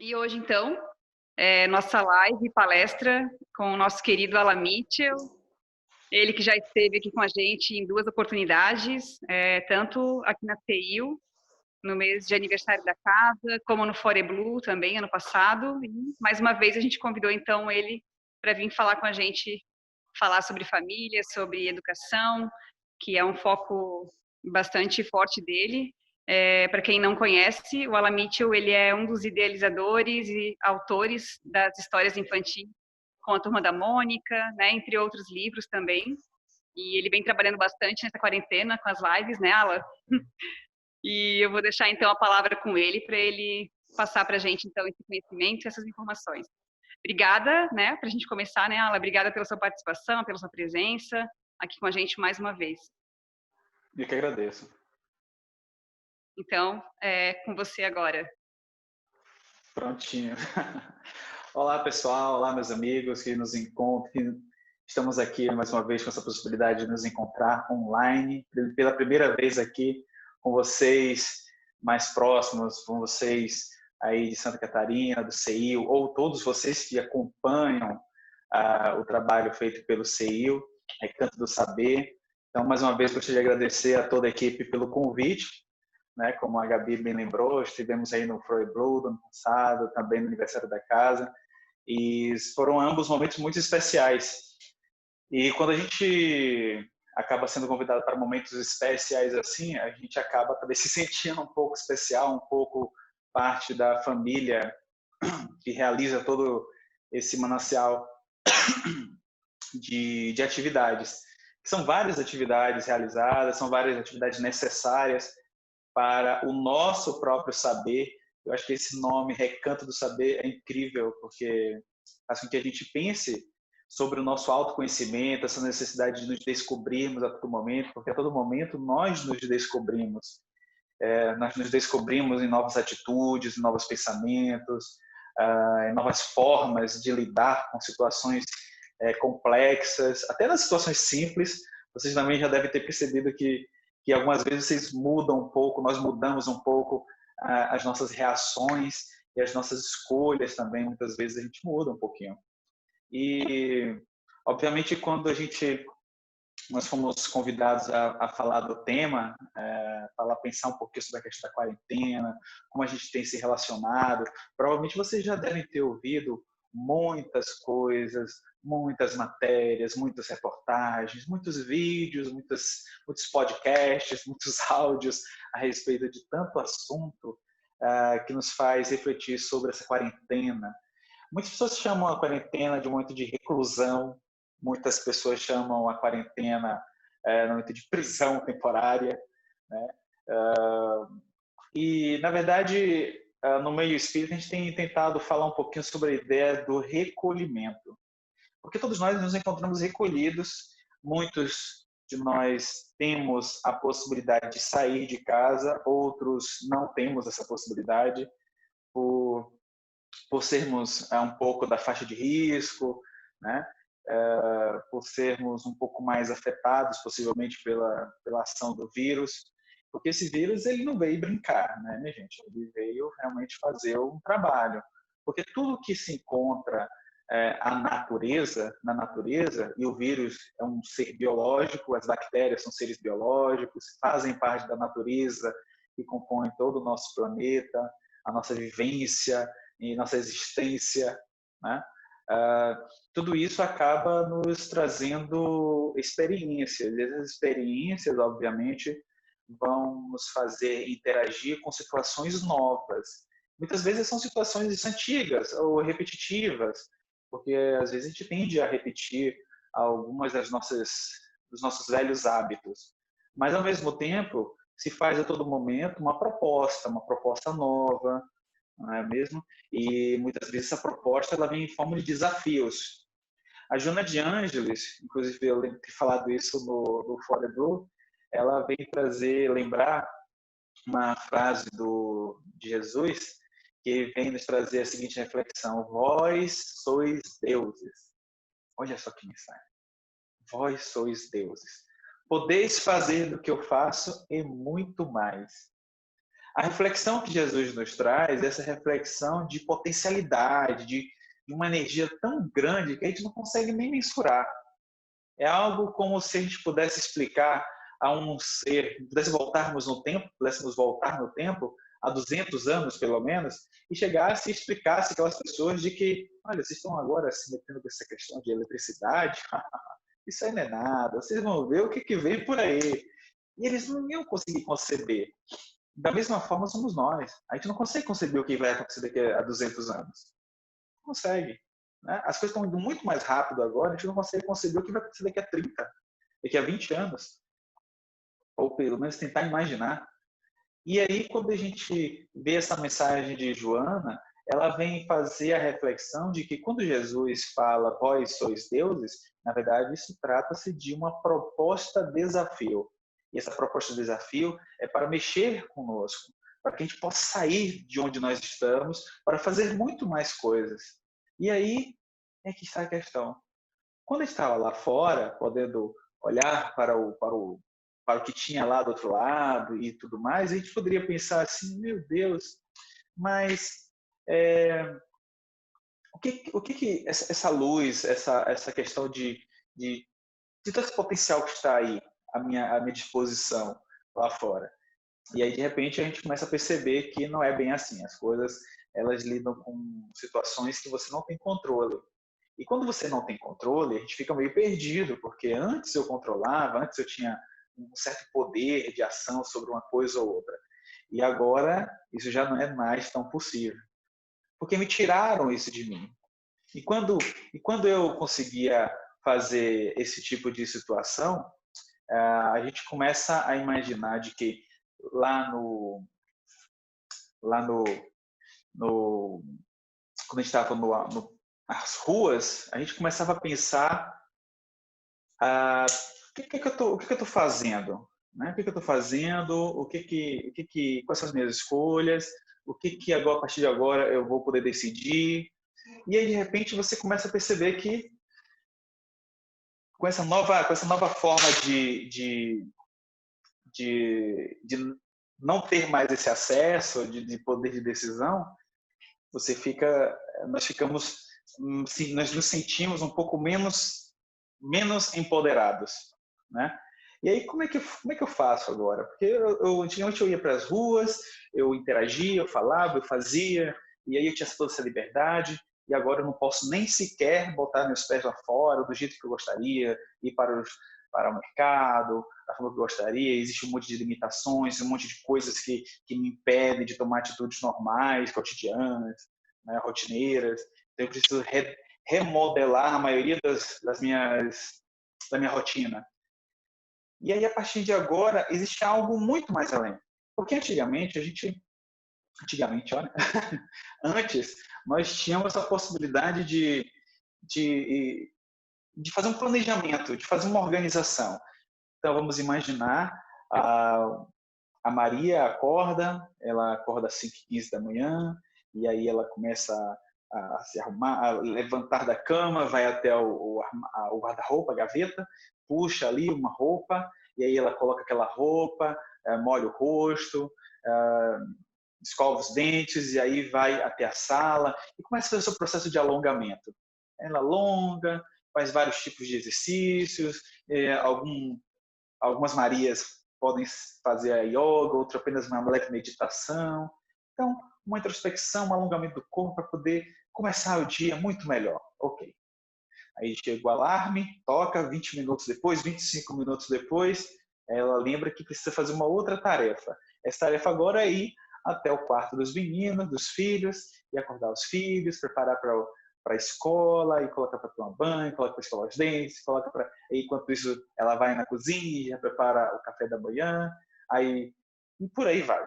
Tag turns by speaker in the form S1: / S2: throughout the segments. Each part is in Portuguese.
S1: E hoje, então, nossa live, palestra com o nosso querido Alan Mitchell, ele que já esteve aqui com a gente em duas oportunidades, tanto aqui na CEIU, no mês de aniversário da casa, como no Foreblue também, ano passado. E, mais uma vez, a gente convidou, então, ele para vir falar com a gente, falar sobre família, sobre educação, que é um foco bastante forte dele. Para quem não conhece, o Alan Mitchell, ele é um dos idealizadores e autores das histórias infantis com a Turma da Mônica, né, entre outros livros também. E ele vem trabalhando bastante nessa quarentena com as lives, né, Alan? E eu vou deixar, então, a palavra com ele para ele passar para a gente, então, esse conhecimento e essas informações. Obrigada, né, para a gente começar, né, Alan? Obrigada pela sua participação, pela sua presença aqui com a gente mais uma vez.
S2: Eu que agradeço.
S1: Então, com você agora.
S2: Prontinho. Olá, pessoal. Olá, meus amigos que nos encontram. Estamos aqui mais uma vez com essa possibilidade de nos encontrar online, pela primeira vez aqui com vocês mais próximos, com vocês aí de Santa Catarina, do CEIU, ou todos vocês que acompanham o trabalho feito pelo CEIU, Recanto do Saber. Então, mais uma vez, gostaria de agradecer a toda a equipe pelo convite. Né, como a Gabi bem lembrou, estivemos aí no Foreblue do ano passado, também no aniversário da casa, e foram ambos momentos muito especiais. E quando a gente acaba sendo convidado para momentos especiais assim, a gente acaba também se sentindo um pouco especial, um pouco parte da família que realiza todo esse manancial de atividades. São várias atividades realizadas, são várias atividades necessárias para o nosso próprio saber. Eu acho que esse nome, Recanto do Saber, é incrível, porque faz com que a gente pense sobre o nosso autoconhecimento, essa necessidade de nos descobrirmos a todo momento, porque a todo momento nós nos descobrimos. Nós nos descobrimos em novas atitudes, em novos pensamentos, em novas formas de lidar com situações complexas, até nas situações simples. Vocês também já devem ter percebido que algumas vezes vocês mudam um pouco, nós mudamos um pouco as nossas reações e as nossas escolhas também, muitas vezes a gente muda um pouquinho. E, obviamente, quando nós fomos convidados a falar do tema, pensar um pouquinho sobre a questão da quarentena, como a gente tem se relacionado, provavelmente vocês já devem ter ouvido muitas coisas, muitas matérias, muitas reportagens, muitos vídeos, muitos podcasts, muitos áudios a respeito de tanto assunto que nos faz refletir sobre essa quarentena. Muitas pessoas chamam a quarentena de um momento de reclusão, muitas pessoas chamam a quarentena de um momento de prisão temporária, né? E, na verdade, no meio espírita, a gente tem tentado falar um pouquinho sobre a ideia do recolhimento. Porque todos nós nos encontramos recolhidos, muitos de nós temos a possibilidade de sair de casa, outros não temos essa possibilidade, por sermos um pouco da faixa de risco, né? Por sermos um pouco mais afetados, possivelmente, pela ação do vírus. Porque esse vírus ele não veio brincar, né, minha gente? Ele veio realmente fazer um trabalho. Porque tudo que se encontra na natureza, e o vírus é um ser biológico, as bactérias são seres biológicos, fazem parte da natureza que compõe todo o nosso planeta, a nossa vivência e nossa existência, né? Tudo isso acaba nos trazendo experiências. E essas experiências, obviamente, vão nos fazer interagir com situações novas. Muitas vezes são situações antigas ou repetitivas, porque às vezes a gente tende a repetir algumas dos nossos velhos hábitos. Mas, ao mesmo tempo, se faz a todo momento uma proposta nova, não é mesmo? E muitas vezes essa proposta ela vem em forma de desafios. A Joana de Ângeles, inclusive eu lembro de ter falado isso no Foreblue, ela vem lembrar uma frase de Jesus que vem nos trazer a seguinte reflexão: vós sois deuses. Olha só que mensagem. Vós sois deuses. Podeis fazer do que eu faço e muito mais. A reflexão que Jesus nos traz, essa reflexão de potencialidade, de uma energia tão grande que a gente não consegue nem mensurar. É algo como se a gente pudesse explicar a um ser, pudéssemos voltar no tempo, há 200 anos pelo menos, e chegasse e explicasse aquelas pessoas de que, olha, vocês estão agora se metendo com essa questão de eletricidade, isso aí não é nada, vocês vão ver o que vem por aí. E eles não iam conseguir conceber. Da mesma forma somos nós. A gente não consegue conceber o que vai acontecer daqui a 200 anos. Não consegue. Né? As coisas estão indo muito mais rápido agora, a gente não consegue conceber o que vai acontecer daqui a 30, daqui a 20 anos. Ou pelo menos tentar imaginar. E aí, quando a gente vê essa mensagem de Joana, ela vem fazer a reflexão de que quando Jesus fala, vós sois deuses, na verdade isso trata-se de uma proposta-desafio. E essa proposta-desafio é para mexer conosco, para que a gente possa sair de onde nós estamos, para fazer muito mais coisas. E aí é que está a questão. Quando eu estava lá fora, podendo olhar para o que tinha lá do outro lado e tudo mais, a gente poderia pensar assim, meu Deus, mas o que essa luz, essa questão de todo esse potencial que está aí à minha disposição lá fora? E aí, de repente, a gente começa a perceber que não é bem assim. As coisas, elas lidam com situações que você não tem controle. E quando você não tem controle, a gente fica meio perdido, porque antes eu controlava, antes eu tinha um certo poder de ação sobre uma coisa ou outra. E agora isso já não é mais tão possível, porque me tiraram isso de mim. E quando eu conseguia fazer esse tipo de situação, a gente começa a imaginar de que lá no quando a gente estava nas ruas, a gente começava a pensar o que eu estou fazendo, né? O que eu estou fazendo, quais são as minhas escolhas, o que agora, a partir de agora eu vou poder decidir. E aí de repente você começa a perceber que com essa nova forma de não ter mais esse acesso de poder de decisão, nós nos sentimos um pouco menos empoderados, né? E aí como é que eu faço agora? Porque antigamente eu ia para as ruas, eu interagia, eu falava, eu fazia, e aí eu tinha toda essa liberdade, e agora eu não posso nem sequer botar meus pés lá fora do jeito que eu gostaria, ir para o mercado, da forma que eu gostaria. Existe um monte de limitações, um monte de coisas que me impedem de tomar atitudes normais, cotidianas, né, rotineiras. Então eu preciso remodelar a maioria da minha rotina. E aí, a partir de agora, existe algo muito mais além. Porque antigamente, olha, antes, nós tínhamos a possibilidade de fazer um planejamento, de fazer uma organização. Então, vamos imaginar, a Maria ela acorda às 5h15 da manhã, e aí ela começa a se arrumar, a levantar da cama, vai até o guarda-roupa, a gaveta, puxa ali uma roupa, e aí ela coloca aquela roupa, molha o rosto, escova os dentes, e aí vai até a sala e começa a fazer o seu processo de alongamento. Ela alonga, faz vários tipos de exercícios, algumas Marias podem fazer a yoga, outra apenas uma leve meditação. Então, uma introspecção, um alongamento do corpo para poder começar o dia muito melhor. Ok. Aí chega o alarme, toca, 20 minutos depois, 25 minutos depois, ela lembra que precisa fazer uma outra tarefa. Essa tarefa agora é ir até o quarto dos meninos, dos filhos, e acordar os filhos, preparar para a escola, e colocar para tomar banho, coloca para escovar os dentes, enquanto isso ela vai na cozinha, já prepara o café da manhã, e por aí vai,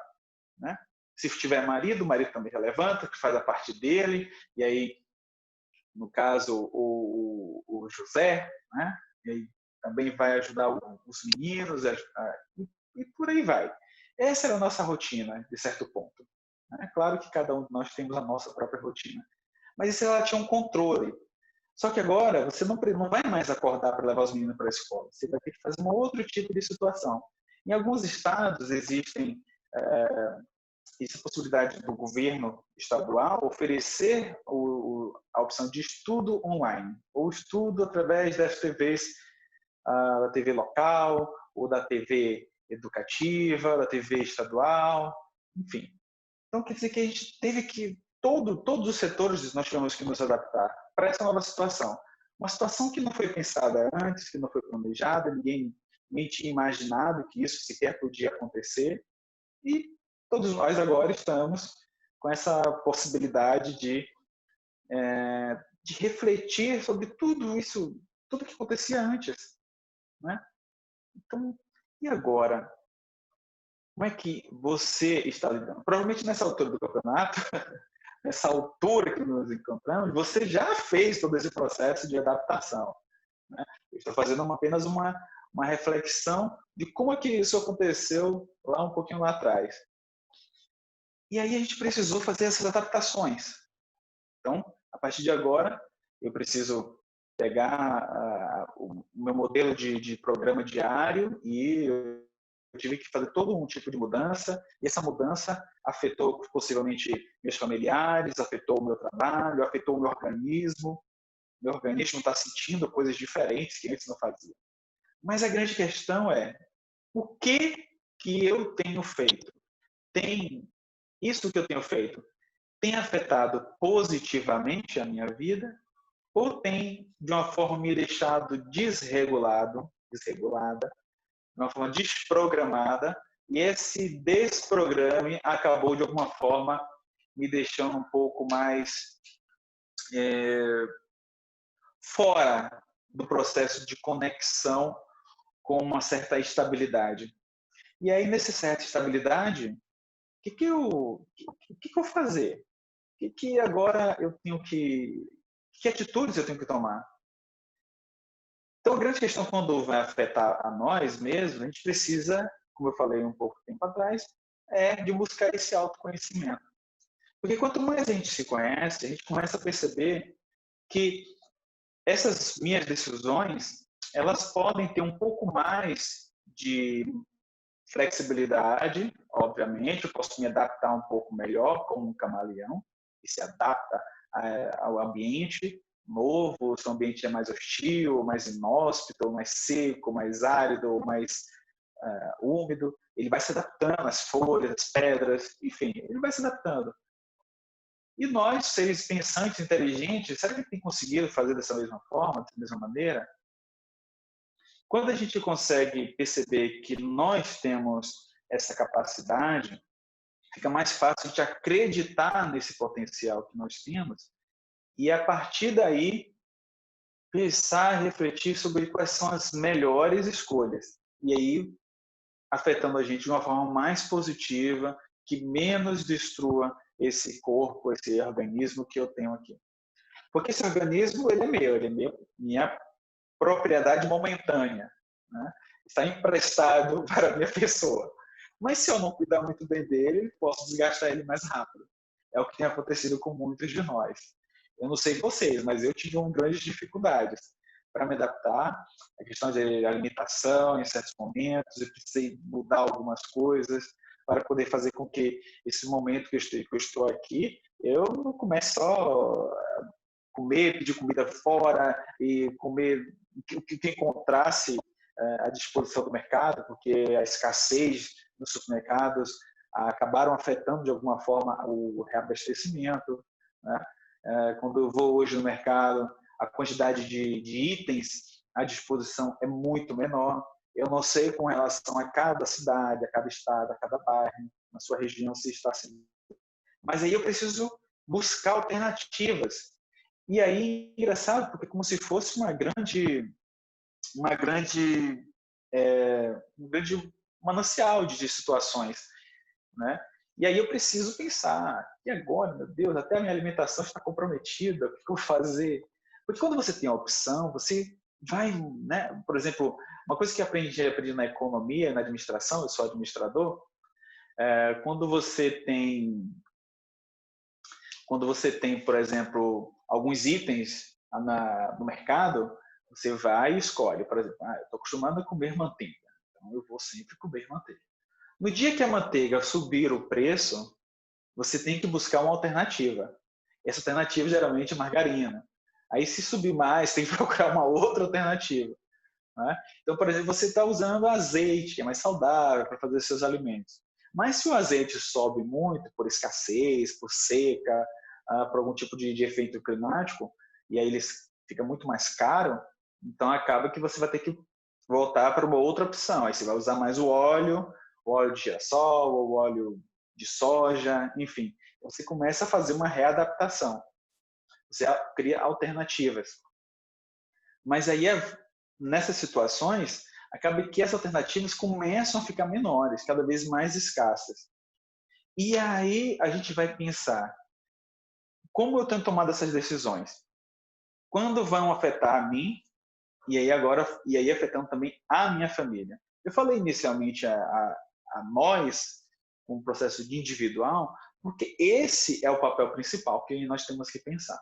S2: né? Se tiver marido, o marido também já levanta, que faz a parte dele, e aí, no caso, o José, né? E aí também vai ajudar os meninos, e por aí vai. Essa era a nossa rotina, de certo ponto. É claro que cada um de nós temos a nossa própria rotina. Mas isso ela tinha um controle. Só que agora você não vai mais acordar para levar os meninos para a escola. Você vai ter que fazer um outro tipo de situação. Em alguns estados existem essa possibilidade do governo estadual oferecer a opção de estudo online, ou estudo através das TVs, da TV local, ou da TV educativa, da TV estadual, enfim. Então, quer dizer que a gente teve que, todos os setores nós tivemos que nos adaptar para essa nova situação. Uma situação que não foi pensada antes, que não foi planejada, ninguém tinha imaginado que isso sequer podia acontecer, e todos nós agora estamos com essa possibilidade de refletir sobre tudo isso, tudo que acontecia antes, né? Então, e agora? Como é que você está lidando? Provavelmente nessa altura do campeonato, nessa altura que nos encontramos, você já fez todo esse processo de adaptação, né? Eu estou fazendo apenas uma reflexão de como é que isso aconteceu lá um pouquinho lá atrás. E aí a gente precisou fazer essas adaptações. Então, a partir de agora, eu preciso pegar o meu modelo de programa diário e eu tive que fazer todo um tipo de mudança, e essa mudança afetou possivelmente meus familiares, afetou o meu trabalho, afetou o meu organismo. Meu organismo está sentindo coisas diferentes que antes não fazia. Mas a grande questão é, o que eu tenho feito? Isso que eu tenho feito tem afetado positivamente a minha vida ou tem, de uma forma, me deixado desregulada, de uma forma desprogramada, e esse desprograme acabou, de alguma forma, me deixando um pouco mais fora do processo de conexão com uma certa estabilidade. E aí, nessa certa estabilidade, o que eu vou fazer? Que agora eu tenho que atitudes eu tenho que tomar? Então, a grande questão, quando vai afetar a nós mesmos, a gente precisa, como eu falei um pouco tempo atrás, de buscar esse autoconhecimento. Porque quanto mais a gente se conhece, a gente começa a perceber que essas minhas decisões, elas podem ter um pouco mais de flexibilidade, obviamente, eu posso me adaptar um pouco melhor como um camaleão, que se adapta ao ambiente novo, se o ambiente é mais hostil, mais inóspito, mais seco, mais árido, mais úmido, ele vai se adaptando às folhas, às pedras, enfim, ele vai se adaptando. E nós, seres pensantes, inteligentes, será que tem conseguido fazer dessa mesma forma, dessa mesma maneira? Quando a gente consegue perceber que nós temos essa capacidade, fica mais fácil a gente acreditar nesse potencial que nós temos e, a partir daí, pensar, refletir sobre quais são as melhores escolhas. E aí, afetando a gente de uma forma mais positiva, que menos destrua esse corpo, esse organismo que eu tenho aqui. Porque esse organismo, ele é minha propriedade momentânea, né? Está emprestado para a minha pessoa. Mas se eu não cuidar muito bem dele, posso desgastar ele mais rápido. É o que tem acontecido com muitos de nós. Eu não sei vocês, mas eu tive grandes dificuldades para me adaptar. A questão de alimentação, em certos momentos, eu precisei mudar algumas coisas para poder fazer com que esse momento que eu estou aqui, eu não comece só a comer, pedir comida fora e comer o que encontrasse à disposição do mercado, porque a escassez nos supermercados acabaram afetando de alguma forma o reabastecimento, né? Quando eu vou hoje no mercado, a quantidade de itens à disposição é muito menor. Eu não sei com relação a cada cidade, a cada estado, a cada bairro, na sua região, se está assim. Mas aí eu preciso buscar alternativas. E aí, engraçado, porque é como se fosse um grande manancial de situações, né? E aí eu preciso pensar, e agora, meu Deus, até a minha alimentação está comprometida, o que eu vou fazer? Porque quando você tem a opção, você vai, né? Por exemplo, uma coisa que eu aprendi na economia, na administração, eu sou administrador, quando você tem, por exemplo, alguns itens no mercado, você vai e escolhe, por exemplo, eu estou acostumado a comer manteiga, então eu vou sempre comer manteiga. No dia que a manteiga subir o preço, você tem que buscar uma alternativa. Essa alternativa geralmente é margarina. Aí, se subir mais, tem que procurar uma outra alternativa, né? Então, por exemplo, você está usando azeite, que é mais saudável para fazer seus alimentos. Mas se o azeite sobe muito por escassez, por seca, por algum tipo de efeito climático, e aí ele fica muito mais caro, então acaba que você vai ter que voltar para uma outra opção. Aí você vai usar mais o óleo de girassol, ou o óleo de soja, enfim. Você começa a fazer uma readaptação. Você cria alternativas. Mas aí, nessas situações, acaba que essas alternativas começam a ficar menores, cada vez mais escassas. E aí a gente vai pensar, como eu tenho tomado essas decisões? Quando vão afetar a mim, e aí afetando também a minha família? Eu falei inicialmente a nós, um processo de individual, porque esse é o papel principal que nós temos que pensar.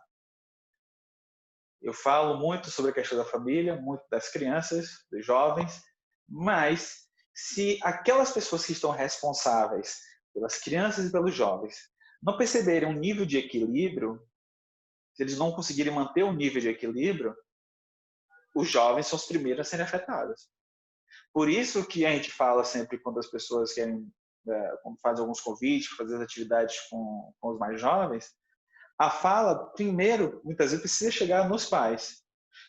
S2: Eu falo muito sobre a questão da família, muito das crianças, dos jovens, mas se aquelas pessoas que estão responsáveis pelas crianças e pelos jovens não perceberem um nível de equilíbrio, se eles não conseguirem manter um nível de equilíbrio, os jovens são os primeiros a serem afetados. Por isso que a gente fala sempre quando as pessoas querem, quando fazem alguns convites, fazer as atividades com os mais jovens, a fala, primeiro, muitas vezes, precisa chegar nos pais,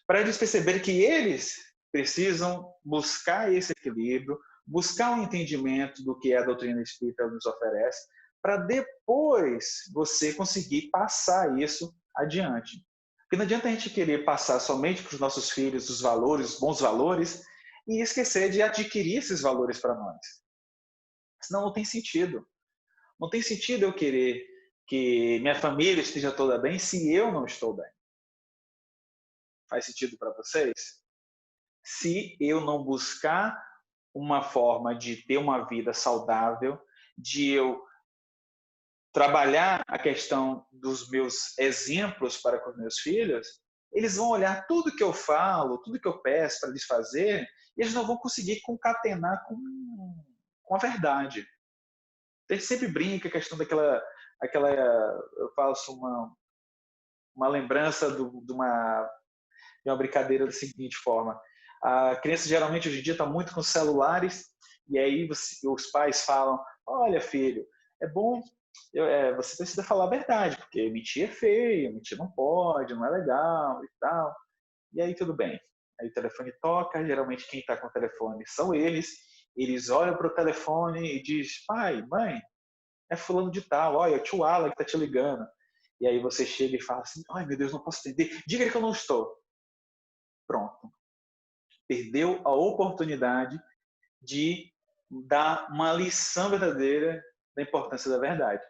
S2: para eles perceberem que eles precisam buscar esse equilíbrio, buscar um entendimento do que a doutrina espírita nos oferece, para depois você conseguir passar isso adiante. Porque não adianta a gente querer passar somente para os nossos filhos os valores, os bons valores, e esquecer de adquirir esses valores para nós. Senão não tem sentido. Não tem sentido eu querer que minha família esteja toda bem se eu não estou bem. Faz sentido para vocês? Se eu não buscar uma forma de ter uma vida saudável, de eu trabalhar a questão dos meus exemplos para com os meus filhos, eles vão olhar tudo que eu falo, tudo que eu peço para eles fazerem, e eles não vão conseguir concatenar com a verdade. A gente sempre brinca a questão daquela eu faço uma lembrança de uma brincadeira da seguinte forma: a criança geralmente hoje em dia está muito com celulares, e aí os pais falam: olha, filho, é bom, você precisa falar a verdade, porque mentir é feio, mentir não pode, não é legal e tal. E aí tudo bem. Aí o telefone toca, geralmente quem está com o telefone são eles olham para o telefone e diz: pai, mãe, é fulano de tal, olha, é o tio Alan que está te ligando. E aí você chega e fala assim: ai meu Deus, não posso atender, diga que eu não estou. Pronto. Perdeu a oportunidade de dar uma lição verdadeira da importância da verdade,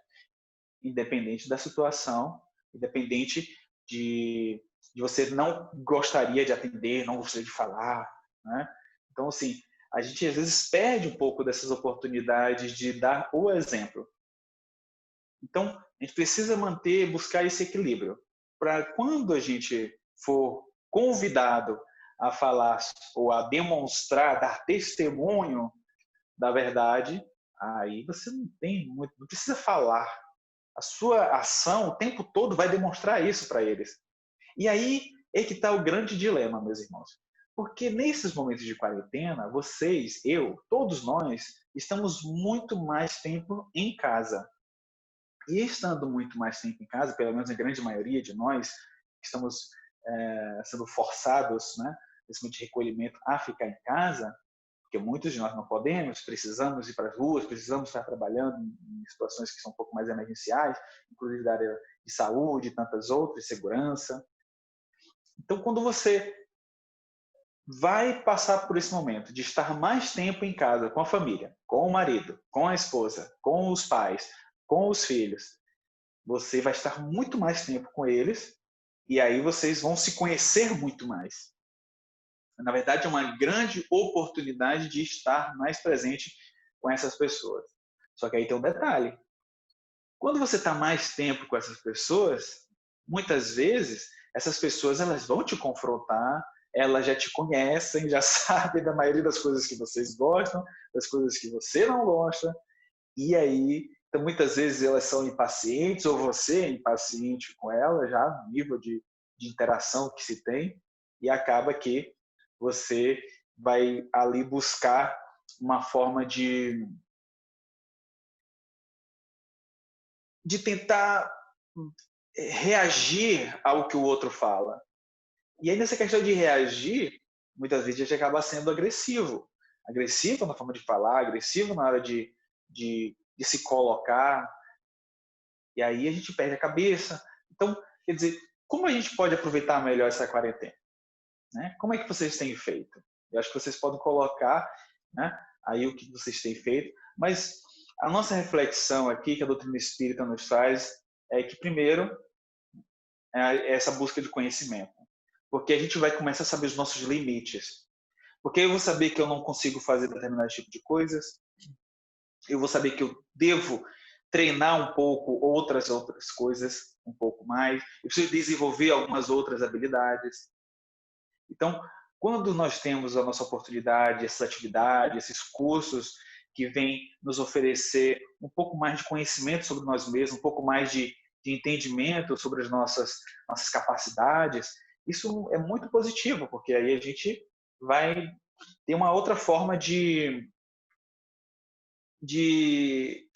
S2: independente da situação, independente de você não gostaria de atender, não gostaria de falar, né? Então, assim, a gente às vezes perde um pouco dessas oportunidades de dar o exemplo. Então, a gente precisa buscar esse equilíbrio, para quando a gente for convidado a falar ou a demonstrar, dar testemunho da verdade, aí você não precisa falar. A sua ação o tempo todo vai demonstrar isso para eles. E aí é que está o grande dilema, meus irmãos. Porque nesses momentos de quarentena, vocês, eu, todos nós, estamos muito mais tempo em casa. E estando muito mais tempo em casa, pelo menos a grande maioria de nós, estamos sendo forçados, né, nesse momento de recolhimento, a ficar em casa, porque muitos de nós não podemos, precisamos ir para as ruas, precisamos estar trabalhando em situações que são um pouco mais emergenciais, inclusive da área de saúde e tantas outras, segurança. Então, quando você vai passar por esse momento de estar mais tempo em casa com a família, com o marido, com a esposa, com os pais, com os filhos, você vai estar muito mais tempo com eles e aí vocês vão se conhecer muito mais. Na verdade, é uma grande oportunidade de estar mais presente com essas pessoas. Só que aí tem um detalhe. Quando você está mais tempo com essas pessoas, muitas vezes essas pessoas elas vão te confrontar, elas já te conhecem, já sabem da maioria das coisas que vocês gostam, das coisas que você não gosta, e aí Então, muitas vezes elas são impacientes, ou você é impaciente com elas, já no nível de interação que se tem, e acaba que você vai ali buscar uma forma de tentar reagir ao que o outro fala. E aí, nessa questão de reagir, muitas vezes a gente acaba sendo agressivo. Agressivo na forma de falar, agressivo na hora de se colocar, e aí a gente perde a cabeça. Então, quer dizer, como a gente pode aproveitar melhor essa quarentena? Né? Como é que vocês têm feito? Eu acho que vocês podem colocar, né, aí o que vocês têm feito, mas a nossa reflexão aqui, que a doutrina espírita nos traz, é que, primeiro, é essa busca de conhecimento. Porque a gente vai começar a saber os nossos limites. Porque eu vou saber que eu não consigo fazer determinado tipo de coisas, eu vou saber que eu devo treinar um pouco outras coisas, um pouco mais, eu preciso desenvolver algumas outras habilidades. Então, quando nós temos a nossa oportunidade, essas atividades, esses cursos que vêm nos oferecer um pouco mais de conhecimento sobre nós mesmos, um pouco mais de entendimento sobre as nossas capacidades, isso é muito positivo, porque aí a gente vai ter uma outra forma de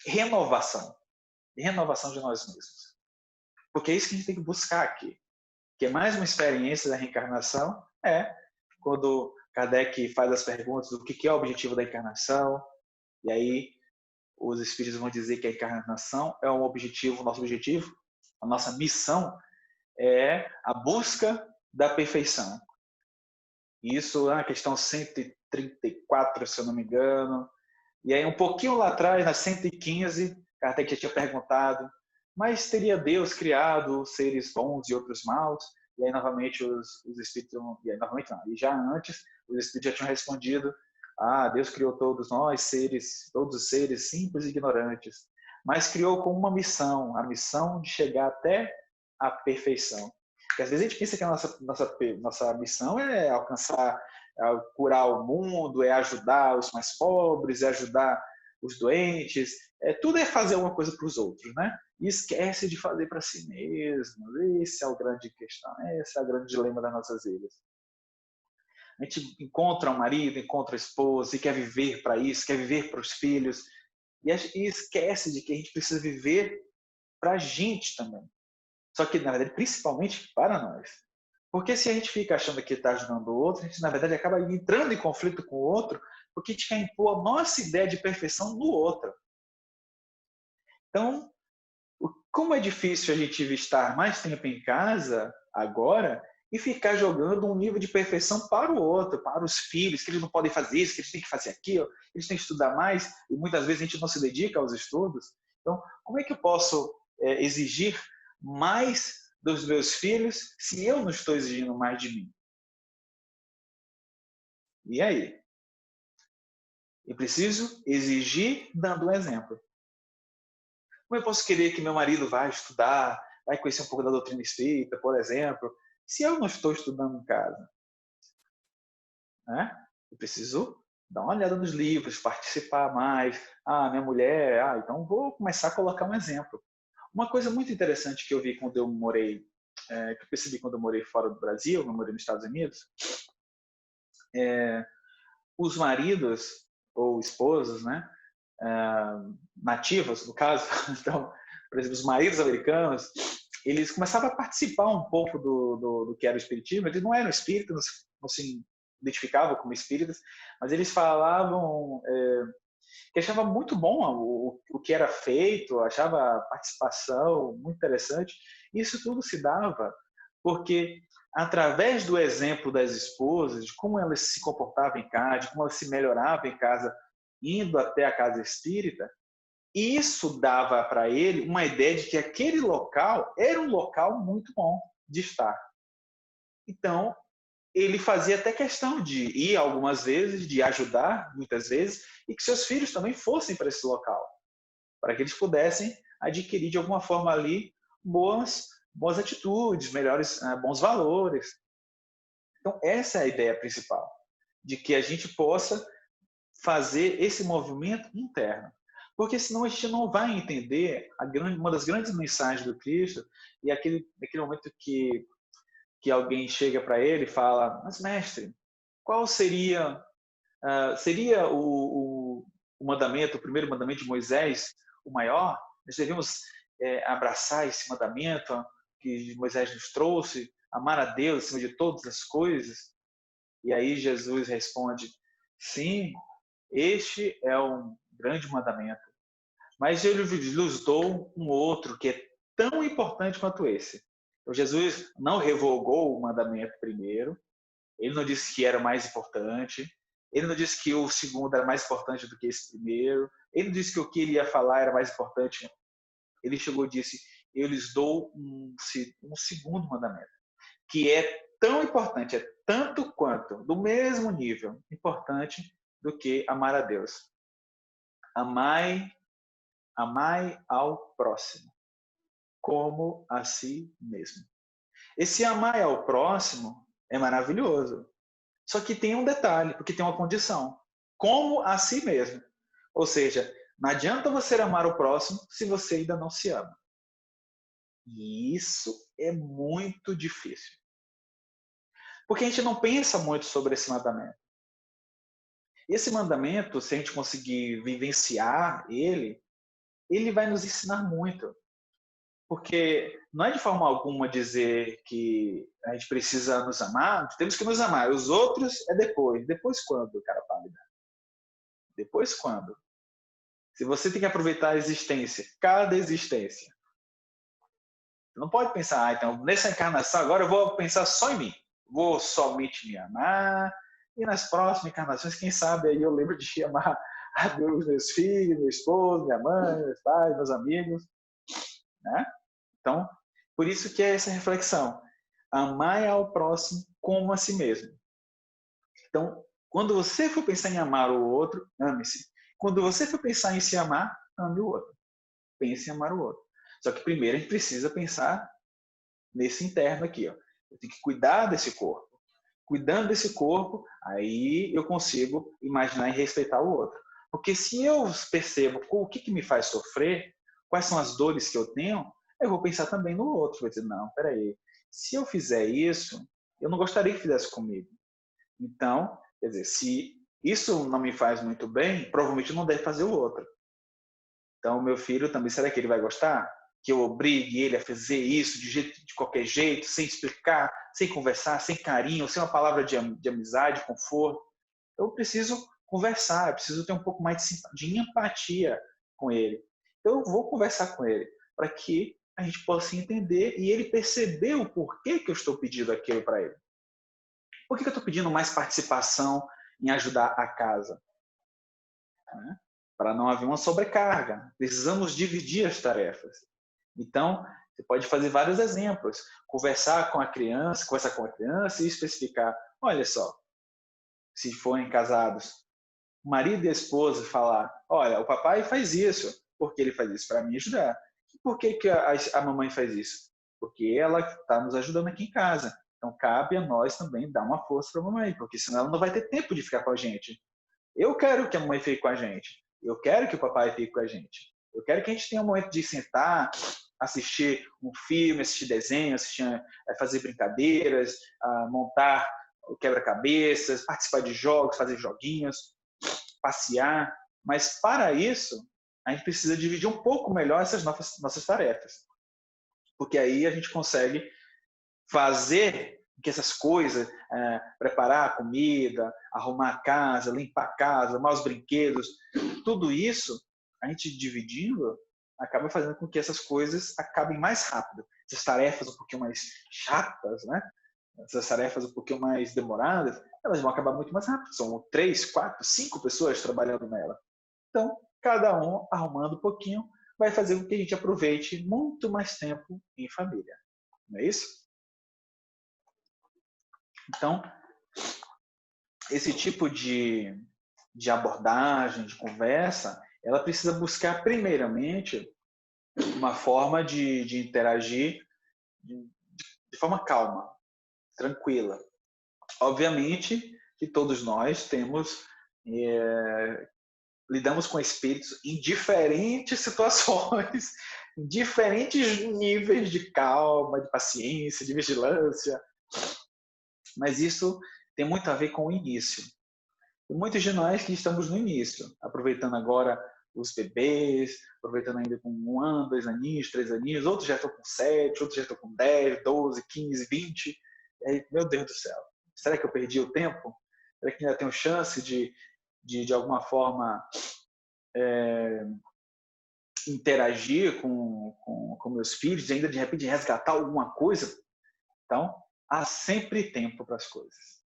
S2: renovação de nós mesmos. Porque é isso que a gente tem que buscar aqui. Que é mais uma experiência da reencarnação, quando Kardec faz as perguntas do que é o objetivo da encarnação, e aí os espíritos vão dizer que a encarnação é um objetivo, nosso objetivo, a nossa missão é a busca da perfeição. Isso é na questão 134, se eu não me engano. E aí um pouquinho lá atrás, na 115, Kardec já tinha perguntado, mas teria Deus criado seres bons e outros maus? E aí novamente os espíritos, e aí novamente não, e já antes os espíritos já tinham respondido, Deus criou todos nós, todos os seres simples e ignorantes, mas criou com uma missão, a missão de chegar até a perfeição. Porque às vezes a gente pensa que a nossa missão é alcançar, curar o mundo, é ajudar os mais pobres, é ajudar os doentes, tudo é fazer alguma coisa para os outros, né? E esquece de fazer para si mesmo. Esse é o grande questão, esse é o grande dilema das nossas vidas. A gente encontra um marido, encontra a esposa e quer viver para isso, quer viver para os filhos, e esquece de que a gente precisa viver para a gente também. Só que, na verdade, principalmente para nós. Porque se a gente fica achando que está ajudando o outro, a gente, na verdade, acaba entrando em conflito com o outro, porque a gente quer impor a nossa ideia de perfeição no outro. Então, como é difícil a gente estar mais tempo em casa, agora, e ficar jogando um nível de perfeição para o outro, para os filhos, que eles não podem fazer isso, que eles têm que fazer aquilo, eles têm que estudar mais, e muitas vezes a gente não se dedica aos estudos. Então, como é que eu posso exigir mais dos meus filhos se eu não estou exigindo mais de mim? E aí? Eu preciso exigir dando um exemplo. Como eu posso querer que meu marido vá estudar, vai conhecer um pouco da doutrina espírita, por exemplo, se eu não estou estudando em casa? Né? Eu preciso dar uma olhada nos livros, participar mais. Minha mulher, então vou começar a colocar um exemplo. Uma coisa muito interessante que eu vi quando eu morei, que eu percebi quando eu morei fora do Brasil, eu morei nos Estados Unidos, os maridos ou esposas, né, nativas, no caso, então, por exemplo, os maridos americanos, eles começavam a participar um pouco do que era o espiritismo. Eles não eram espíritas, não se identificavam como espíritas, mas eles falavam que achava muito bom o que era feito, achava a participação muito interessante. Isso tudo se dava porque, através do exemplo das esposas, de como elas se comportavam em casa, de como elas se melhoravam em casa, indo até a casa espírita, isso dava para ele uma ideia de que aquele local era um local muito bom de estar. Então, ele fazia até questão de ir algumas vezes, de ajudar muitas vezes, e que seus filhos também fossem para esse local, para que eles pudessem adquirir de alguma forma ali boas atitudes, bons valores. Então, essa é a ideia principal, de que a gente possa fazer esse movimento interno. Porque senão a gente não vai entender uma das grandes mensagens do Cristo, e aquele momento que alguém chega para ele e fala: mas mestre, qual seria o mandamento, o primeiro mandamento de Moisés, o maior? Nós devemos abraçar esse mandamento que Moisés nos trouxe, amar a Deus acima de todas as coisas? E aí Jesus responde: sim, este é um grande mandamento, mas eu lhes dou um outro que é tão importante quanto esse. Então, Jesus não revogou o mandamento primeiro, ele não disse que era mais importante, ele não disse que o segundo era mais importante do que esse primeiro, ele não disse que o que ele ia falar era mais importante. Ele chegou e disse: eu lhes dou um segundo mandamento, que é tão importante, é tanto quanto, do mesmo nível importante do que amar a Deus. Amai ao próximo como a si mesmo. Esse amar ao próximo é maravilhoso. Só que tem um detalhe, porque tem uma condição. Como a si mesmo. Ou seja, não adianta você amar o próximo se você ainda não se ama. E isso é muito difícil. Porque a gente não pensa muito sobre esse mandamento. Esse mandamento, se a gente conseguir vivenciar ele vai nos ensinar muito. Porque não é de forma alguma dizer que a gente precisa nos amar, temos que nos amar. Os outros é depois. Depois quando, cara pálida? Depois quando? Se você tem que aproveitar a existência, cada existência. Você não pode pensar, então, nessa encarnação, agora eu vou pensar só em mim. Vou somente me amar. E nas próximas encarnações, quem sabe aí eu lembro de amar a Deus, meus filhos, meu esposo, minha mãe, meus pais, meus amigos. Né? Então, por isso que é essa reflexão. Amar ao próximo como a si mesmo. Então, quando você for pensar em amar o outro, ame-se. Quando você for pensar em se amar, ame o outro. Pense em amar o outro. Só que primeiro a gente precisa pensar nesse interno aqui. Ó. Eu tenho que cuidar desse corpo. Cuidando desse corpo, aí eu consigo imaginar e respeitar o outro. Porque se eu percebo o que me faz sofrer, quais são as dores que eu tenho, eu vou pensar também no outro. Vou dizer, não, peraí, se eu fizer isso, eu não gostaria que fizesse comigo. Então, quer dizer, se isso não me faz muito bem, provavelmente não deve fazer o outro. Então, meu filho também, será que ele vai gostar? Que eu obrigue ele a fazer isso de qualquer jeito, sem explicar, sem conversar, sem carinho, sem uma palavra de amizade, conforto. Eu preciso conversar, eu preciso ter um pouco mais de empatia com ele. Então, eu vou conversar com ele para que a gente possa entender e ele perceber o porquê que eu estou pedindo aquilo para ele. Por que eu estou pedindo mais participação em ajudar a casa? Para não haver uma sobrecarga. Precisamos dividir as tarefas. Então, você pode fazer vários exemplos. Conversar com a criança e especificar. Olha só, se forem casados, o marido e a esposa falar, olha, o papai faz isso, porque ele faz isso para me ajudar. E por que a mamãe faz isso? Porque ela está nos ajudando aqui em casa. Então, cabe a nós também dar uma força para a mamãe, porque senão ela não vai ter tempo de ficar com a gente. Eu quero que a mamãe fique com a gente. Eu quero que o papai fique com a gente. Eu quero que a gente tenha um momento de sentar, assistir um filme, assistir desenho, fazer brincadeiras, montar o quebra-cabeças, participar de jogos, fazer joguinhos, passear. Mas para isso, a gente precisa dividir um pouco melhor essas nossas tarefas. Porque aí a gente consegue fazer que essas coisas, preparar a comida, arrumar a casa, limpar a casa, arrumar os brinquedos, tudo isso, a gente dividindo, acaba fazendo com que essas coisas acabem mais rápido. Essas tarefas um pouquinho mais chatas, né? Essas tarefas um pouquinho mais demoradas, elas vão acabar muito mais rápido. São 3, 4, 5 pessoas trabalhando nela. Então, cada um arrumando um pouquinho, vai fazer com que a gente aproveite muito mais tempo em família. Não é isso? Então, esse tipo de abordagem, de conversa, ela precisa buscar, primeiramente, uma forma de interagir de forma calma, tranquila. Obviamente que todos nós temos lidamos com espíritos em diferentes situações, em diferentes níveis de calma, de paciência, de vigilância. Mas isso tem muito a ver com o início. E muitos de nós que estamos no início, aproveitando agora os bebês, aproveitando ainda com 1 ano, 2 aninhos, 3 aninhos, outros já estão com 7, outros já estão com 10, 12, 15, 20. E aí, meu Deus do céu, será que eu perdi o tempo? Será que ainda tenho chance de alguma forma, interagir com meus filhos, e ainda de repente resgatar alguma coisa? Então, há sempre tempo para as coisas.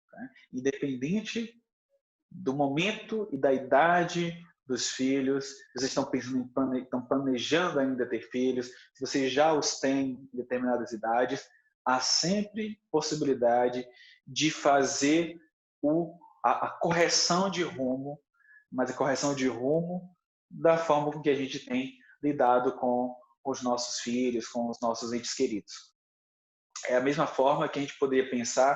S2: Tá? Independente do momento e da idade dos filhos, se vocês estão pensando estão planejando ainda ter filhos, se vocês já os têm em determinadas idades, há sempre possibilidade de fazer a correção de rumo, mas a correção de rumo da forma com que a gente tem lidado com os nossos filhos, com os nossos entes queridos. É a mesma forma que a gente poderia pensar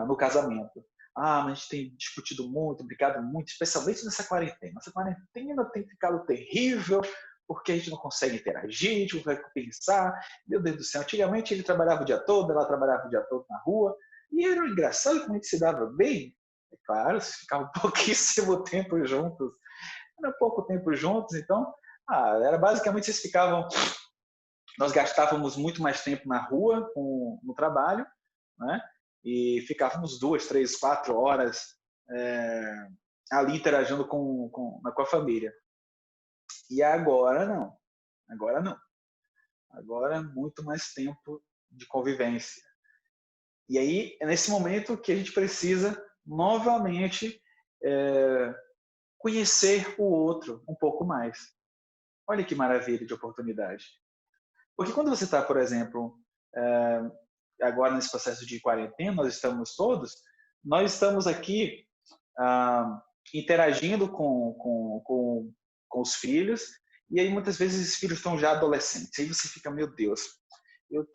S2: no casamento. Mas a gente tem discutido muito, brigado muito, especialmente nessa quarentena. Essa quarentena tem ficado terrível, porque a gente não consegue interagir, a gente não consegue pensar. Meu Deus do céu, antigamente ele trabalhava o dia todo, ela trabalhava o dia todo na rua, e era engraçado como a gente se dava bem. É claro, se ficava pouquíssimo tempo juntos. Era pouco tempo juntos, então, era basicamente vocês ficavam... Nós gastávamos muito mais tempo na rua, no trabalho, né? E ficávamos 2, 3, 4 horas ali interagindo com a família. E agora não. Agora não. Agora é muito mais tempo de convivência. E aí é nesse momento que a gente precisa novamente conhecer o outro um pouco mais. Olha que maravilha de oportunidade. Porque quando você está, por exemplo, agora nesse processo de quarentena, nós estamos aqui interagindo com os filhos, e aí muitas vezes esses filhos estão já adolescentes. Aí você fica, meu Deus, eu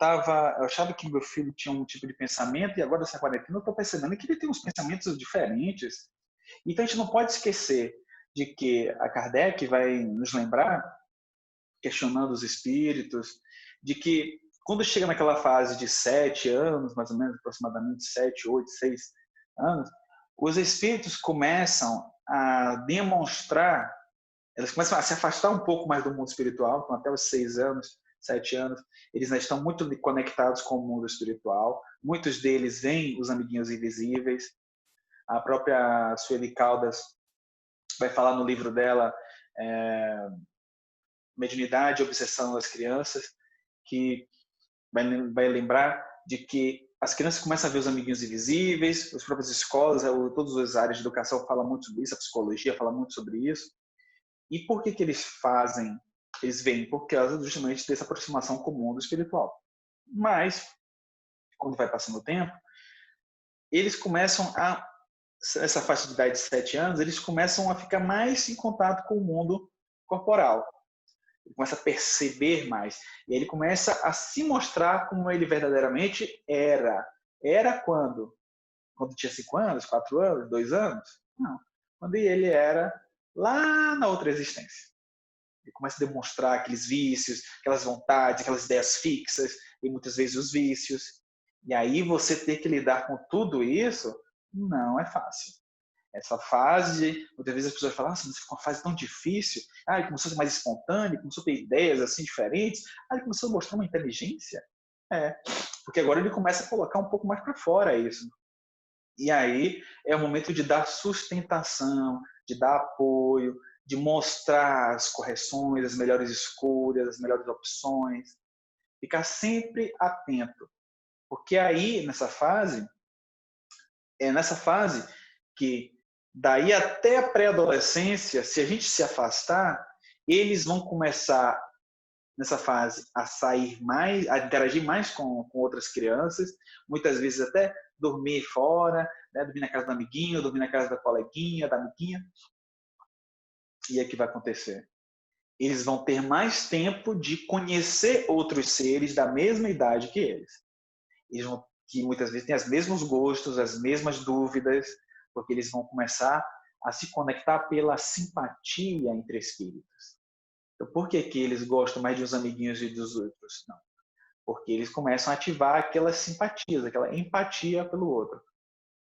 S2: achava que meu filho tinha um tipo de pensamento, e agora nessa quarentena eu estou percebendo que ele tem uns pensamentos diferentes. Então a gente não pode esquecer de que a Kardec vai nos lembrar, questionando os espíritos, de que quando chega naquela fase de 7 anos, mais ou menos, aproximadamente 7, 8, 6 anos, os espíritos começam a demonstrar, eles começam a se afastar um pouco mais do mundo espiritual, então até os 6 anos, 7 anos, eles ainda estão muito conectados com o mundo espiritual. Muitos deles veem os amiguinhos invisíveis. A própria Sueli Caldas vai falar no livro dela, Mediunidade e Obsessão das Crianças, que vai lembrar de que as crianças começam a ver os amiguinhos invisíveis, as próprias escolas, todas as áreas de educação falam muito sobre isso, a psicologia fala muito sobre isso. E por que eles fazem? Eles veem por causa justamente dessa aproximação com o mundo espiritual. Mas, quando vai passando o tempo, eles começam essa faixa de idade de 7 anos, eles começam a ficar mais em contato com o mundo corporal. Ele começa a perceber mais. E aí ele começa a se mostrar como ele verdadeiramente era. Era quando? Quando tinha 5 anos, 4 anos, 2 anos? Não. Quando ele era lá na outra existência. Ele começa a demonstrar aqueles vícios, aquelas vontades, aquelas ideias fixas, e muitas vezes os vícios. E aí você ter que lidar com tudo isso, não é fácil. Essa fase, muitas vezes as pessoas falam, nossa, mas ficou uma fase tão difícil. Ele começou a ser mais espontâneo, começou a ter ideias assim diferentes. Ele começou a mostrar uma inteligência. Porque agora ele começa a colocar um pouco mais para fora isso. E aí é o momento de dar sustentação, de dar apoio, de mostrar as correções, as melhores escolhas, as melhores opções. Ficar sempre atento. Porque aí, nessa fase que daí até a pré-adolescência, se a gente se afastar, eles vão começar nessa fase a sair mais, a interagir mais com outras crianças, muitas vezes até dormir fora, né? Dormir na casa do amiguinho, dormir na casa da coleguinha, da amiguinha. E aí o que vai acontecer? Eles vão ter mais tempo de conhecer outros seres da mesma idade que eles. Eles vão, que muitas vezes têm os mesmos gostos, as mesmas dúvidas, porque eles vão começar a se conectar pela simpatia entre espíritos. Então, por que eles gostam mais de uns amiguinhos e dos outros? Não. Porque eles começam a ativar aquelas simpatias, aquela empatia pelo outro.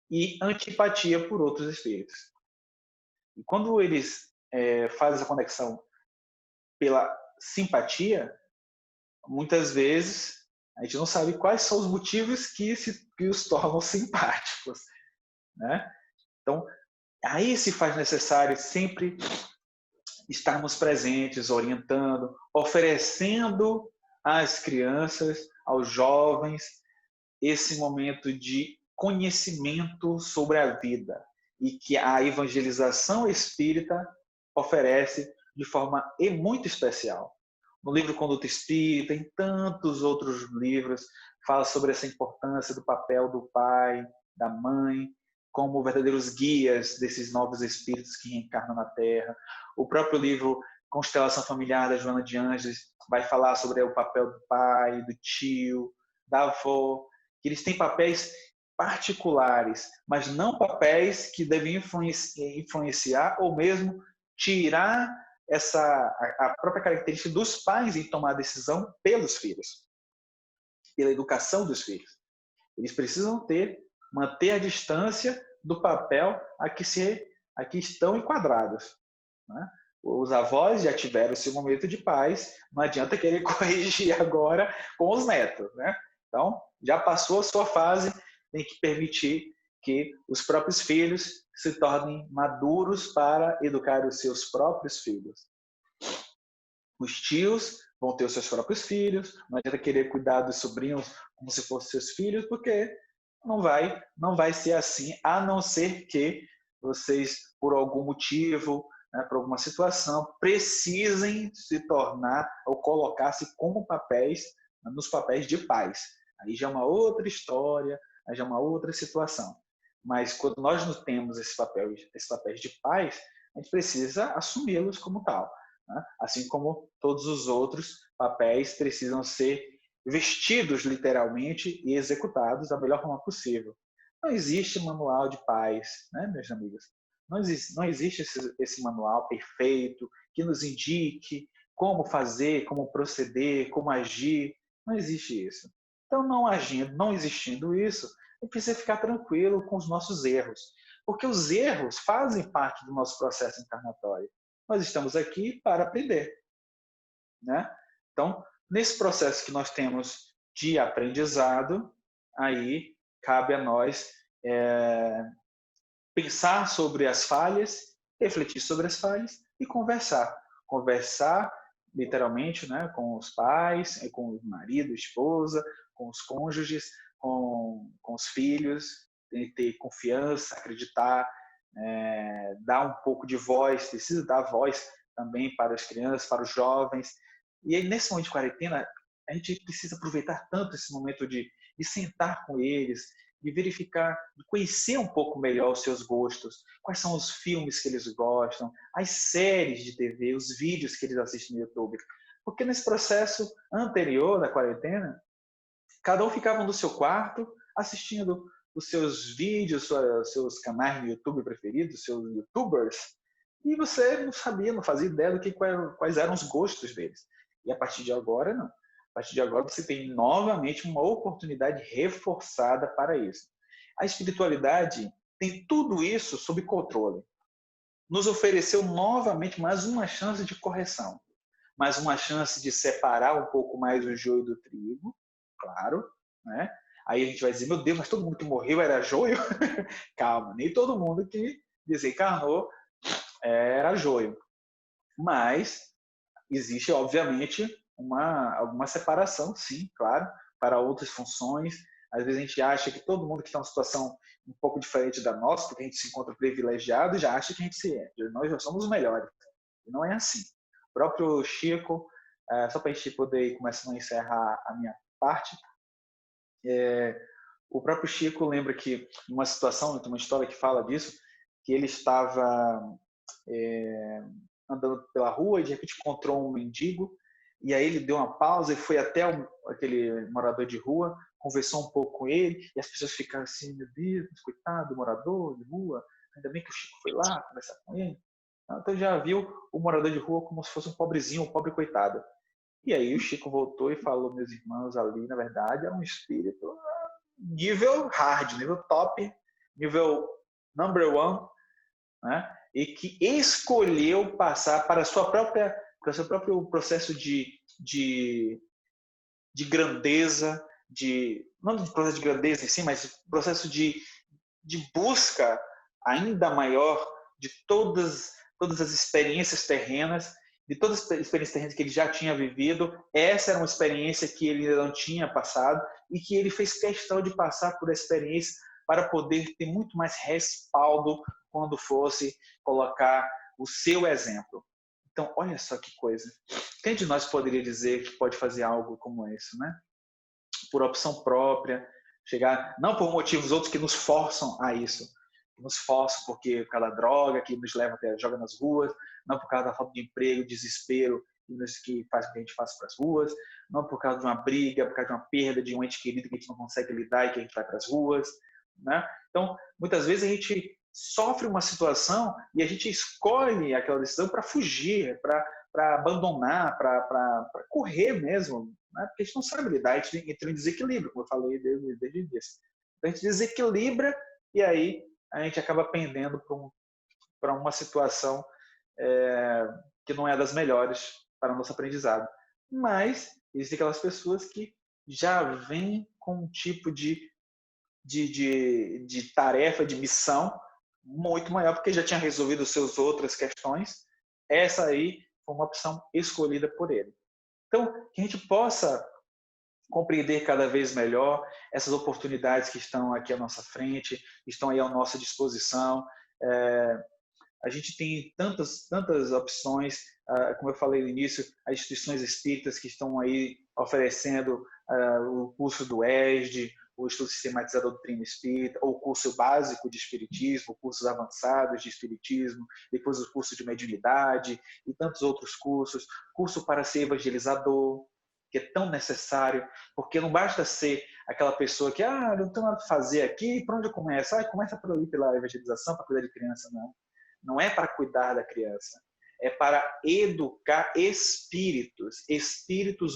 S2: E antipatia por outros espíritos. E quando eles fazem essa conexão pela simpatia, muitas vezes a gente não sabe quais são os motivos que os tornam simpáticos, né? Então, aí se faz necessário sempre estarmos presentes, orientando, oferecendo às crianças, aos jovens, esse momento de conhecimento sobre a vida e que a evangelização espírita oferece de forma muito especial. No livro Conduta Espírita, em tantos outros livros, fala sobre essa importância do papel do pai, da mãe, como verdadeiros guias desses novos espíritos que reencarnam na Terra. O próprio livro Constelação Familiar, da Joana de Ângeles, vai falar sobre o papel do pai, do tio, da avó, que eles têm papéis particulares, mas não papéis que devem influenciar ou mesmo tirar a própria característica dos pais em tomar decisão pelos filhos, pela educação dos filhos. Eles precisam manter a distância do papel a que estão enquadrados, né? Os avós já tiveram seu momento de paz, não adianta querer corrigir agora com os netos, né? Então, já passou a sua fase, tem que permitir que os próprios filhos se tornem maduros para educar os seus próprios filhos. Os tios vão ter os seus próprios filhos, não adianta querer cuidar dos sobrinhos como se fossem seus filhos, porque não vai ser assim, a não ser que vocês, por algum motivo, né, por alguma situação, precisem se tornar ou colocar-se como nos papéis de pais. Aí já é uma outra história, aí já é uma outra situação. Mas quando nós não temos esses papéis de pais, a gente precisa assumi-los como tal, né? Assim como todos os outros papéis precisam ser vestidos literalmente e executados da melhor forma possível. Não existe manual de paz, né, meus amigos? Não existe esse manual perfeito que nos indique como fazer, como proceder, como agir. Não existe isso. Então, não existindo isso, a gente precisa ficar tranquilo com os nossos erros, porque os erros fazem parte do nosso processo encarnatório. Nós estamos aqui para aprender, né? Então, nesse processo que nós temos de aprendizado, aí cabe a nós pensar sobre as falhas, refletir sobre as falhas e conversar. Conversar, literalmente, né, com os pais, com o marido, esposa, com os cônjuges, com os filhos, ter confiança, acreditar, dar um pouco de voz, precisa dar voz também para as crianças, para os jovens. E aí, nesse momento de quarentena, a gente precisa aproveitar tanto esse momento de sentar com eles, de verificar, de conhecer um pouco melhor os seus gostos, quais são os filmes que eles gostam, as séries de TV, os vídeos que eles assistem no YouTube. Porque nesse processo anterior da quarentena, cada um ficava no seu quarto assistindo os seus vídeos, seus canais no YouTube preferidos, seus YouTubers, e você não sabia, não fazia ideia do quais eram os gostos deles. E a partir de agora, não. A partir de agora, você tem novamente uma oportunidade reforçada para isso. A espiritualidade tem tudo isso sob controle. Nos ofereceu novamente mais uma chance de correção, mais uma chance de separar um pouco mais o joio do trigo, claro, né? Aí a gente vai dizer, meu Deus, mas todo mundo que morreu era joio? Calma, nem todo mundo que desencarnou era joio. Mas existe, obviamente, alguma separação, sim, claro, para outras funções. Às vezes a gente acha que todo mundo que está em uma situação um pouco diferente da nossa, porque a gente se encontra privilegiado, já acha que nós já somos os melhores. E não é assim. O próprio Chico, só para a gente poder ir começando a encerrar a minha parte, o próprio Chico lembra que, numa situação, tem uma história que fala disso, que ele estava andando pela rua e de repente encontrou um mendigo, e aí ele deu uma pausa e foi até aquele morador de rua, conversou um pouco com ele, e as pessoas ficaram assim, meu Deus, coitado do morador de rua, ainda bem que o Chico foi lá conversar com ele. Então já viu o morador de rua como se fosse um pobrezinho, um pobre coitado. E aí o Chico voltou e falou, meus irmãos, ali, na verdade, é um espírito nível hard, nível top, nível number one, né? E que escolheu passar para o seu próprio processo de grandeza, não de processo de grandeza em si, mas processo de busca ainda maior de todas as experiências terrenas, de todas as experiências terrenas que ele já tinha vivido. Essa era uma experiência que ele não tinha passado e que ele fez questão de passar por essa experiência para poder ter muito mais respaldo quando fosse colocar o seu exemplo. Então, olha só que coisa. Quem de nós poderia dizer que pode fazer algo como isso, né? Por opção própria, chegar, não por motivos outros que nos forçam a isso, que nos forçam porque por causa da droga, que nos leva até joga nas ruas, não por causa da falta de emprego, desespero, que faz com que a gente faça para as ruas, não por causa de uma briga, por causa de uma perda de um ente querido que a gente não consegue lidar e que a gente vai para as ruas, né? Então, muitas vezes a gente sofre uma situação e a gente escolhe aquela decisão para fugir, para abandonar, para correr mesmo, né? Porque a gente não sabe lidar, a gente entra em desequilíbrio, como eu falei desde o início. Então a gente desequilibra e aí a gente acaba pendendo para uma situação que não é das melhores para o nosso aprendizado. Mas existem aquelas pessoas que já vêm com um tipo de tarefa, de missão muito maior, porque já tinha resolvido suas outras questões. Essa aí foi uma opção escolhida por ele. Então, que a gente possa compreender cada vez melhor essas oportunidades que estão aqui à nossa frente, estão aí à nossa disposição. A gente tem tantas opções, como eu falei no início, as instituições espíritas que estão aí oferecendo o curso do ESD, o Estudo Sistematizado da Doutrina Espírita, ou o curso básico de Espiritismo, cursos avançados de Espiritismo, depois o curso de Mediunidade e tantos outros cursos, curso para ser evangelizador, que é tão necessário, porque não basta ser aquela pessoa que não tenho nada para fazer aqui, para onde eu começo? Começa por ali pela evangelização, para cuidar de criança, não. Não é para cuidar da criança, é para educar espíritos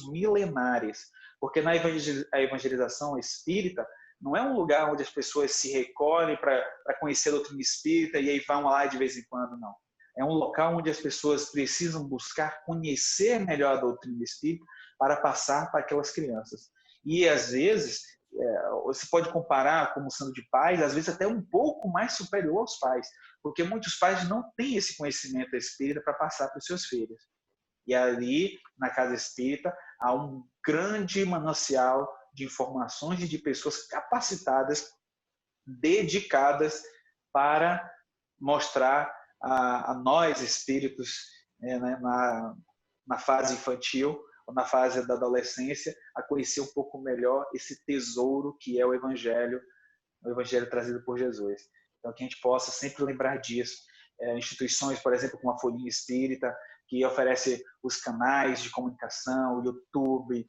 S2: milenares. Porque na evangelização espírita não é um lugar onde as pessoas se recolhem para conhecer a doutrina espírita e aí vão lá de vez em quando, não. É um local onde as pessoas precisam buscar conhecer melhor a doutrina espírita para passar para aquelas crianças. E às vezes você pode comparar como sendo de pais, às vezes até um pouco mais superior aos pais, porque muitos pais não têm esse conhecimento espírita para passar para os seus filhos. E ali, na casa espírita, há um grande manancial de informações e de pessoas capacitadas, dedicadas para mostrar a nós espíritos na fase infantil ou na fase da adolescência a conhecer um pouco melhor esse tesouro que é o evangelho trazido por Jesus. Então, que a gente possa sempre lembrar disso. Instituições, por exemplo, como a Folhinha Espírita, que oferece os canais de comunicação, o YouTube,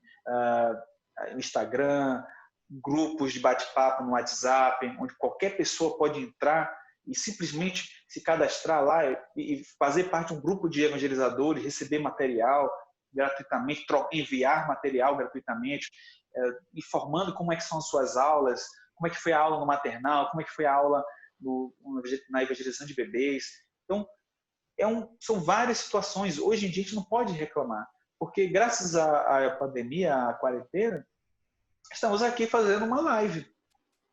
S2: o Instagram, grupos de bate-papo no WhatsApp, onde qualquer pessoa pode entrar e simplesmente se cadastrar lá e fazer parte de um grupo de evangelizadores, receber material gratuitamente, enviar material gratuitamente, informando como é que são as suas aulas, como é que foi a aula no maternal, como é que foi a aula na evangelização de bebês. Então, são várias situações. Hoje em dia a gente não pode reclamar, porque graças à pandemia, à quarentena, estamos aqui fazendo uma live,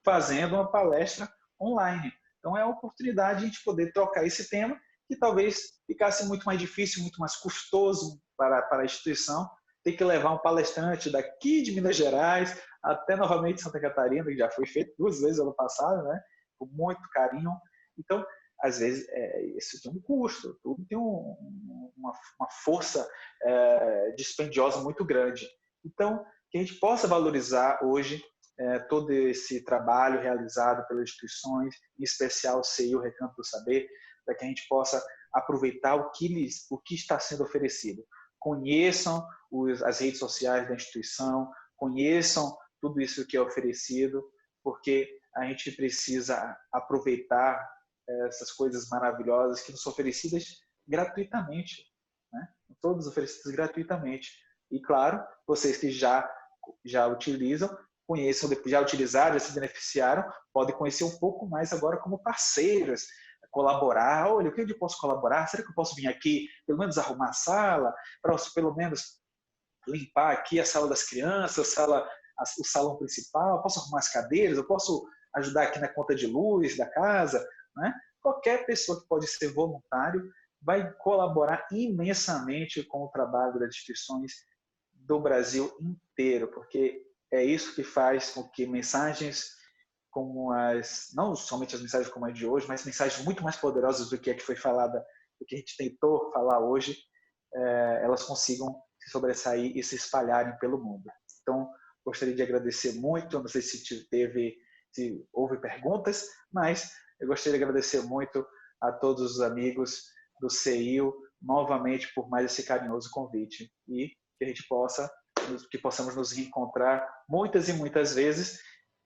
S2: fazendo uma palestra online. Então é a oportunidade de a gente poder trocar esse tema, que talvez ficasse muito mais difícil, muito mais custoso para a instituição, ter que levar um palestrante daqui de Minas Gerais até novamente Santa Catarina, que já foi feito 2 vezes ano passado, né? Com muito carinho. Então, às vezes, isso tem um custo, tudo tem uma força dispendiosa muito grande. Então, que a gente possa valorizar hoje todo esse trabalho realizado pelas instituições, em especial o CI, o Recanto do Saber, para que a gente possa aproveitar o que está sendo oferecido. Conheçam as redes sociais da instituição, conheçam tudo isso que é oferecido, porque a gente precisa aproveitar essas coisas maravilhosas que nos são oferecidas gratuitamente, né? Todas oferecidas gratuitamente. E claro, vocês que já utilizam, conheçam, já utilizaram, já se beneficiaram, podem conhecer um pouco mais agora como parceiros, colaborar. Olha, o que eu posso colaborar? Será que eu posso vir aqui, pelo menos arrumar a sala, para pelo menos limpar aqui a sala das crianças, o salão principal? Posso arrumar as cadeiras? Eu posso ajudar aqui na conta de luz da casa? Né? Qualquer pessoa que pode ser voluntário vai colaborar imensamente com o trabalho das instituições do Brasil inteiro, porque é isso que faz com que mensagens como não somente as mensagens como a de hoje, mas mensagens muito mais poderosas do que a que foi falada, do que a gente tentou falar hoje, elas consigam se sobressair e se espalharem pelo mundo. Então, gostaria de agradecer muito, eu não sei se houve perguntas, mas eu gostaria de agradecer muito a todos os amigos do CEIU, novamente, por mais esse carinhoso convite. E que possamos nos reencontrar muitas e muitas vezes,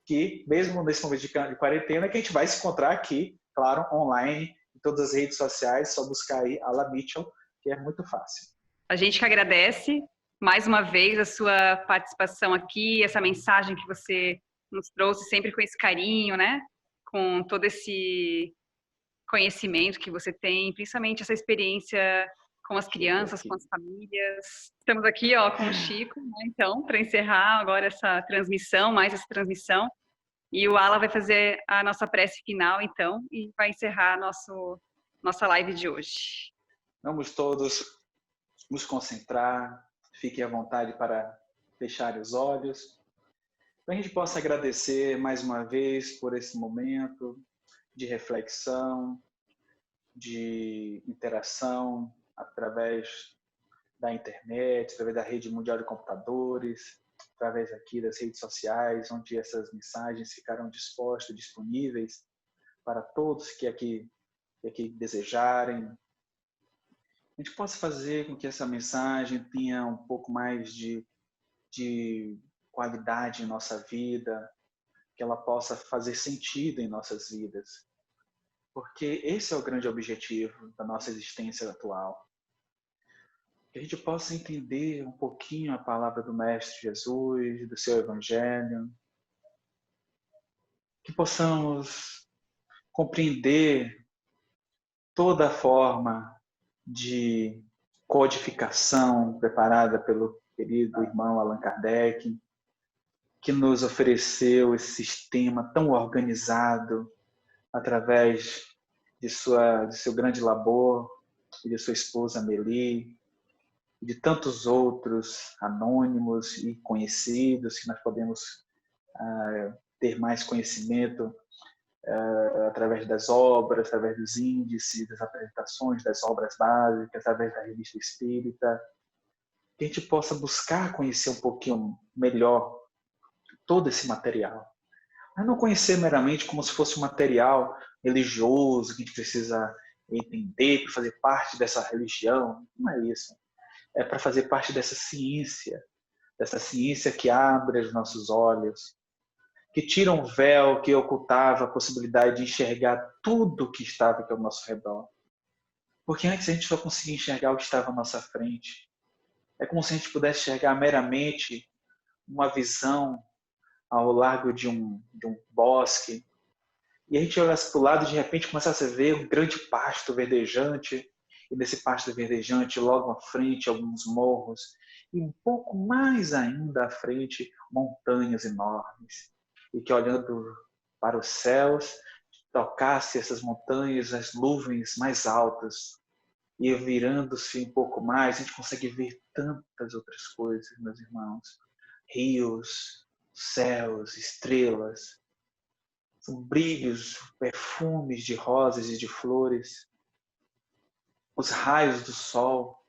S2: que mesmo nesse momento de quarentena, que a gente vai se encontrar aqui, claro, online, em todas as redes sociais, só buscar aí Ala Mitchell, que é muito fácil.
S1: A gente que agradece mais uma vez a sua participação aqui, essa mensagem que você nos trouxe sempre com esse carinho, né? Com todo esse conhecimento que você tem, principalmente essa experiência com as crianças, com as famílias. Estamos aqui, com o Chico, né, então, para encerrar agora essa transmissão, e o Ala vai fazer a nossa prece final, então, e vai encerrar nossa live de hoje.
S2: Vamos todos nos concentrar, fiquem à vontade para fechar os olhos, para a gente possa agradecer mais uma vez por esse momento de reflexão, de interação através da internet, através da rede mundial de computadores, através aqui das redes sociais, onde essas mensagens ficarão disponíveis para todos que aqui desejarem. A gente possa fazer com que essa mensagem tenha um pouco mais de qualidade em nossa vida, que ela possa fazer sentido em nossas vidas. Porque esse é o grande objetivo da nossa existência atual. Que a gente possa entender um pouquinho a palavra do Mestre Jesus, do seu Evangelho. Que possamos compreender toda a forma de codificação preparada pelo querido irmão Allan Kardec, que nos ofereceu esse sistema tão organizado através de seu grande labor e de sua esposa Amélie, e de tantos outros anônimos e conhecidos que nós podemos ter mais conhecimento através das obras, através dos índices, das apresentações, das obras básicas, através da revista espírita, que a gente possa buscar conhecer um pouquinho melhor todo esse material. Mas não conhecer meramente como se fosse um material religioso que a gente precisa entender para fazer parte dessa religião. Não é isso. É para fazer parte dessa ciência que abre os nossos olhos, que tira um véu que ocultava a possibilidade de enxergar tudo que estava aqui ao nosso redor. Porque antes a gente só conseguia enxergar o que estava à nossa frente. É como se a gente pudesse enxergar meramente uma visão ao largo de um bosque, e a gente olhasse para o lado e de repente começasse a ver um grande pasto verdejante, e nesse pasto verdejante, logo à frente, alguns morros, e um pouco mais ainda à frente, montanhas enormes. E que olhando para os céus, tocasse essas montanhas, as nuvens mais altas, e virando-se um pouco mais, a gente consegue ver tantas outras coisas, meus irmãos. Rios, céus, estrelas, são brilhos, perfumes de rosas e de flores, os raios do sol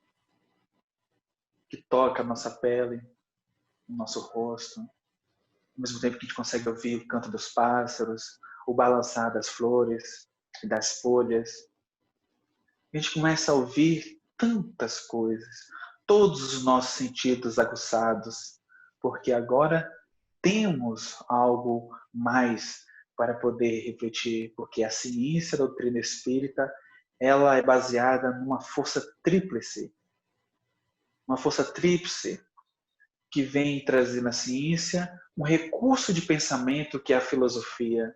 S2: que toca a nossa pele, o nosso rosto, ao mesmo tempo que a gente consegue ouvir o canto dos pássaros, o balançar das flores e das folhas. A gente começa a ouvir tantas coisas, todos os nossos sentidos aguçados, porque agora temos algo mais para poder refletir, porque a ciência da doutrina espírita, ela é baseada numa força tríplice. Uma força tríplice que vem trazer na ciência um recurso de pensamento que é a filosofia,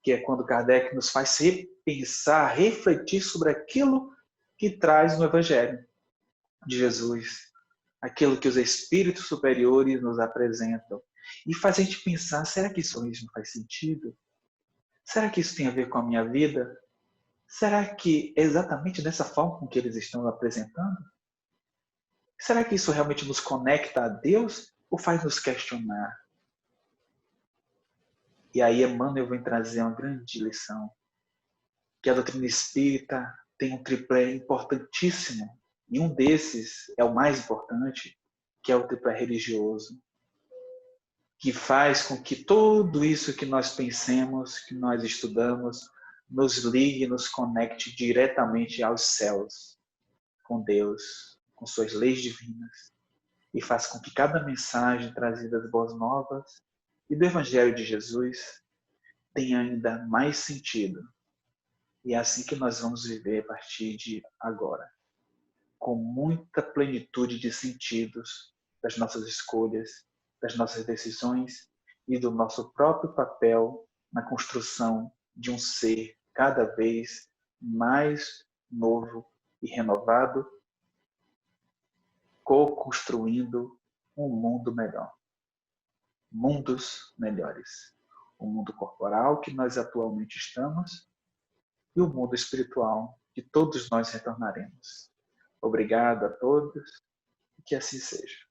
S2: que é quando Kardec nos faz repensar, refletir sobre aquilo que traz no Evangelho de Jesus, aquilo que os espíritos superiores nos apresentam. E faz a gente pensar, será que isso mesmo faz sentido? Será que isso tem a ver com a minha vida? Será que é exatamente dessa forma com que eles estão apresentando? Será que isso realmente nos conecta a Deus ou faz nos questionar? E aí Emmanuel vem trazer uma grande lição, que a doutrina espírita tem um tripé importantíssimo, e um desses é o mais importante, que é o tripé religioso, que faz com que tudo isso que nós pensemos, que nós estudamos, nos ligue, nos conecte diretamente aos céus, com Deus, com suas leis divinas, e faz com que cada mensagem trazida das boas novas e do Evangelho de Jesus tenha ainda mais sentido. E é assim que nós vamos viver a partir de agora, com muita plenitude de sentidos das nossas escolhas, das nossas decisões e do nosso próprio papel na construção de um ser cada vez mais novo e renovado, co-construindo um mundo melhor. Mundos melhores. O mundo corporal que nós atualmente estamos e o mundo espiritual que todos nós retornaremos. Obrigado a todos e que assim seja.